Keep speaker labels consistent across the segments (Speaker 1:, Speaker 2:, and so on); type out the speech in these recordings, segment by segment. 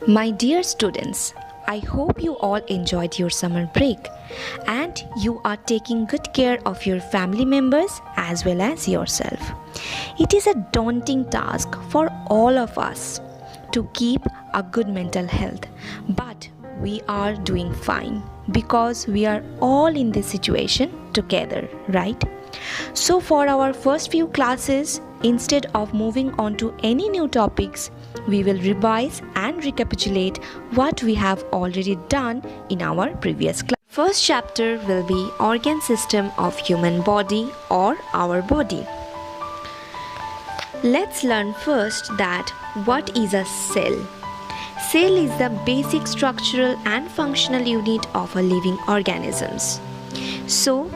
Speaker 1: My dear students, I hope you all enjoyed your summer break and you are taking good care of your family members as well as yourself. It is a daunting task for all of us to keep a good mental health, but we are doing fine because we are all in this situation together, right? So, for our first few classes, instead of moving on to any new topics, we will revise and recapitulate what we have already done in our previous class. First chapter will be organ system of human body or our body. Let's learn first that what is a cell. Cell is the basic structural and functional unit of a living organisms. So,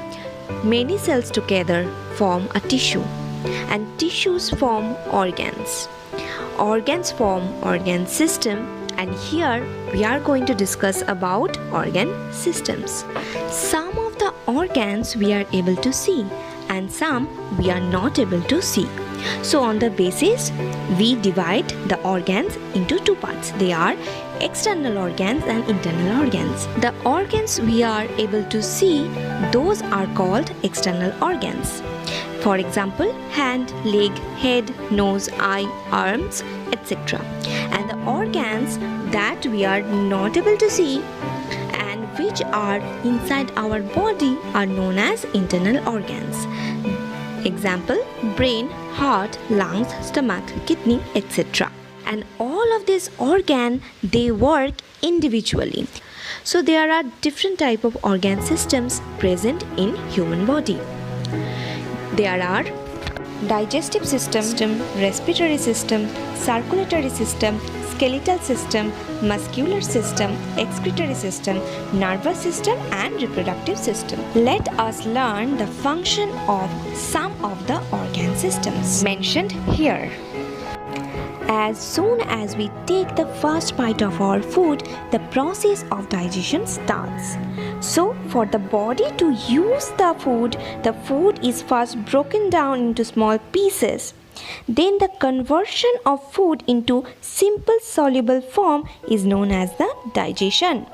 Speaker 1: many cells together form a tissue and tissues form organs. Organs form organ system, and here we are going to discuss about organ systems. Some of the organs we are able to see and some we are not able to see. So on the basis we divide the organs into two parts. They are external organs and internal organs. The organs we are able to see, those are called external organs. For example, hand, leg, head, nose, eye, arms, etc. And the organs that we are not able to see and which are inside our body are known as internal organs. Example, brain, heart, lungs, stomach, kidney, etc. And all of these organs, they work individually. So there are different type of organ systems present in human body. There are digestive system, respiratory system, circulatory system, skeletal system, muscular system, excretory system, nervous system and reproductive system. Let us learn the function of some of the organ systems mentioned here. As soon as we take the first bite of our food, the process of digestion starts. So, for the body to use the food is first broken down into small pieces. Then the conversion of food into simple soluble form is known as the digestion.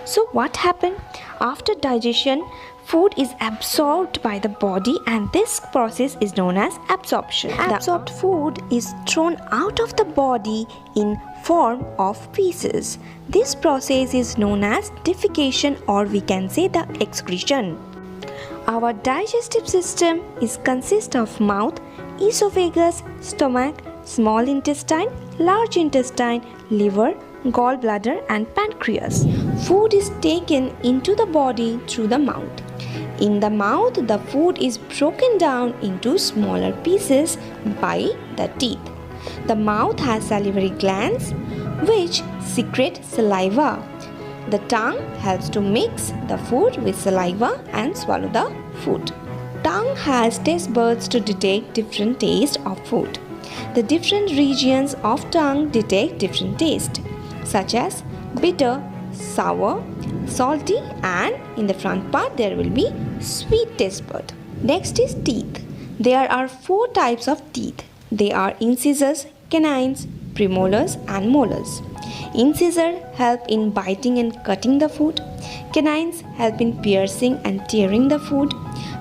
Speaker 1: So, what happened? After digestion, food is absorbed by the body and this process is known as absorption. Absorbed food is thrown out of the body in form of feces. This process is known as defecation, or we can say the excretion. Our digestive system consists of mouth, esophagus, stomach, small intestine, large intestine, liver, gallbladder and pancreas. Food is taken into the body through the mouth. In the mouth, the food is broken down into smaller pieces by the teeth. The mouth has salivary glands which secrete saliva. The tongue helps to mix the food with saliva and swallow the food. Tongue has taste buds to detect different tastes of food. The different regions of tongue detect different tastes, such as bitter, sour, salty, and in the front part there will be sweet taste bud. Next is teeth. There are 4 types of teeth. They are incisors, canines, premolars and molars. Incisors help in biting and cutting the food. Canines help in piercing and tearing the food.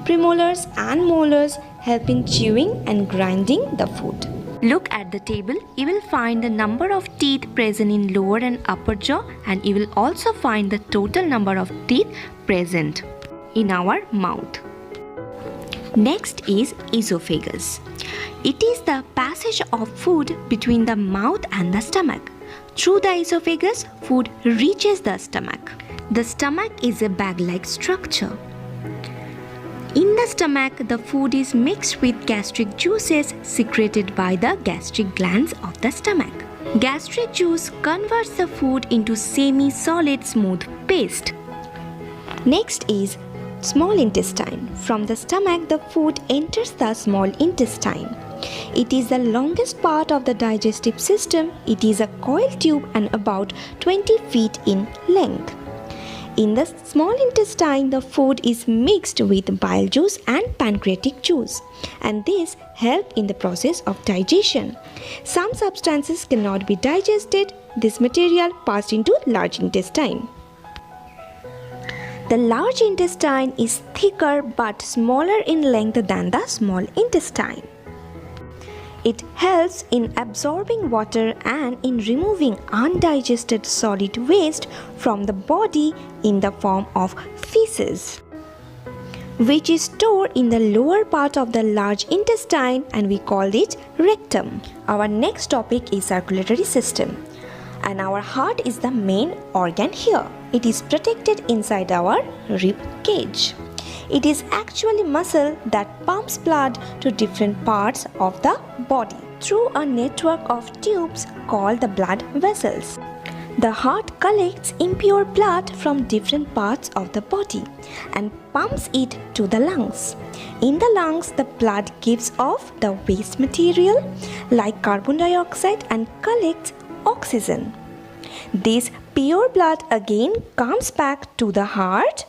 Speaker 1: Premolars and molars help in chewing and grinding the food. Look at the table. You will find the number of teeth present in lower and upper jaw, and you will also find the total number of teeth present in our mouth. Next is esophagus. It is the passage of food between the mouth and the stomach. Through the esophagus, food reaches the stomach. The stomach is a bag-like structure. In the stomach, the food is mixed with gastric juices secreted by the gastric glands of the stomach. Gastric juice converts the food into semi-solid smooth paste. Next is small intestine. From the stomach, the food enters the small intestine. It is the longest part of the digestive system. It is a coiled tube and about 20 feet in length. In the small intestine, the food is mixed with bile juice and pancreatic juice, and this helps in the process of digestion. Some substances cannot be digested. This material passed into large intestine. The large intestine is thicker but smaller in length than the small intestine. It helps in absorbing water and in removing undigested solid waste from the body in the form of feces, which is stored in the lower part of the large intestine, and we call it rectum. Our next topic is circulatory system, and our heart is the main organ here. It is protected inside our rib cage. It is actually muscle that pumps blood to different parts of the body through a network of tubes called the blood vessels. The heart collects impure blood from different parts of the body and pumps it to the lungs. In the lungs, the blood gives off the waste material like carbon dioxide and collects oxygen. This pure blood again comes back to the heart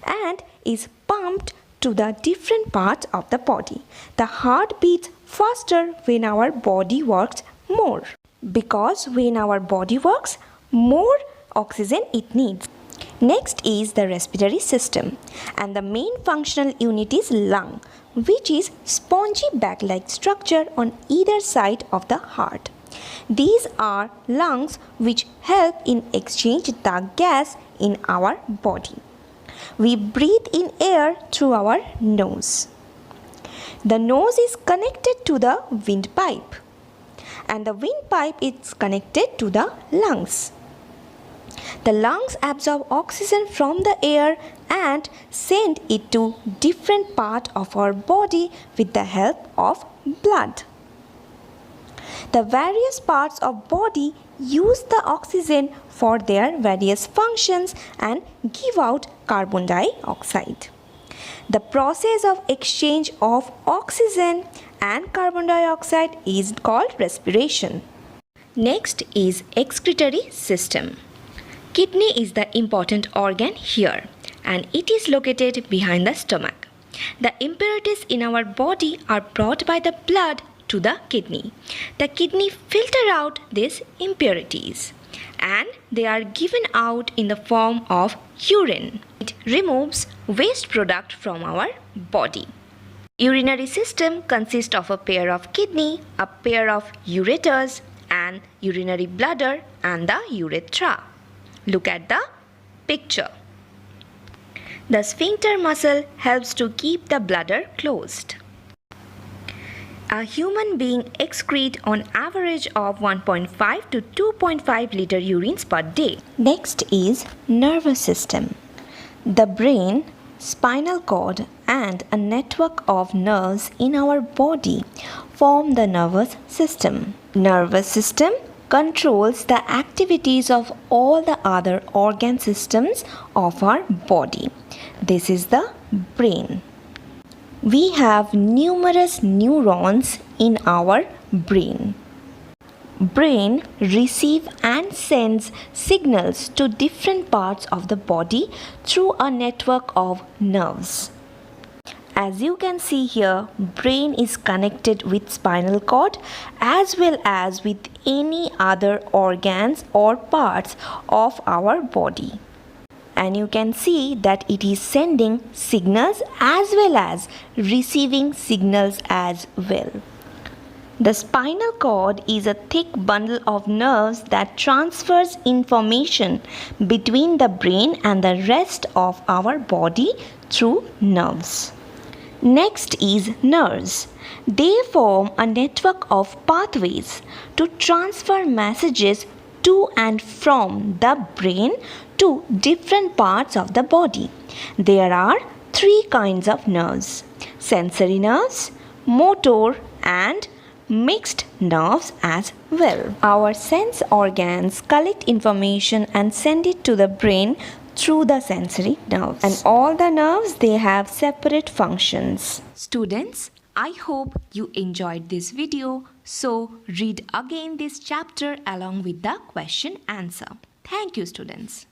Speaker 1: and is pumped to the different parts of the body. The heart beats faster when our body works more, because when our body works, more oxygen it needs. Next is the respiratory system, and the main functional unit is lung, which is spongy bag-like structure on either side of the heart. These are lungs which help in exchange the gas in our body. We breathe in air through our nose. The nose is connected to the windpipe, and the windpipe is connected to the lungs. The lungs absorb oxygen from the air and send it to different parts of our body with the help of blood. The various parts of body use the oxygen for their various functions and give out carbon dioxide. The process of exchange of oxygen and carbon dioxide is called respiration. Next is excretory system. Kidney is the important organ here, and it is located behind the stomach. The impurities in our body are brought by the blood to the kidney. The kidney filter out these impurities, and they are given out in the form of urine. It removes waste product from our body. Urinary system consists of a pair of kidney, a pair of ureters, and urinary bladder and the urethra. Look at the picture. The sphincter muscle helps to keep the bladder closed. A human being excretes on average of 1.5 to 2.5 liter urines per day. Next is nervous system. The brain, spinal cord, and a network of nerves in our body form the nervous system. Nervous system controls the activities of all the other organ systems of our body. This is the brain. We have numerous neurons in our brain. Brain receives and sends signals to different parts of the body through a network of nerves. As you can see here, brain is connected with spinal cord as well as with any other organs or parts of our body. And you can see that it is sending signals as well as receiving signals as well. The spinal cord is a thick bundle of nerves that transfers information between the brain and the rest of our body through nerves. Next is nerves. They form a network of pathways to transfer messages to and from the brain to different parts of the body. There are three kinds of nerves: sensory nerves, motor, and mixed nerves as well. Our sense organs collect information and send it to the brain through the sensory nerves. And all the nerves, they have separate functions. Students, I hope you enjoyed this video. So read again this chapter along with the question answer. Thank you, students.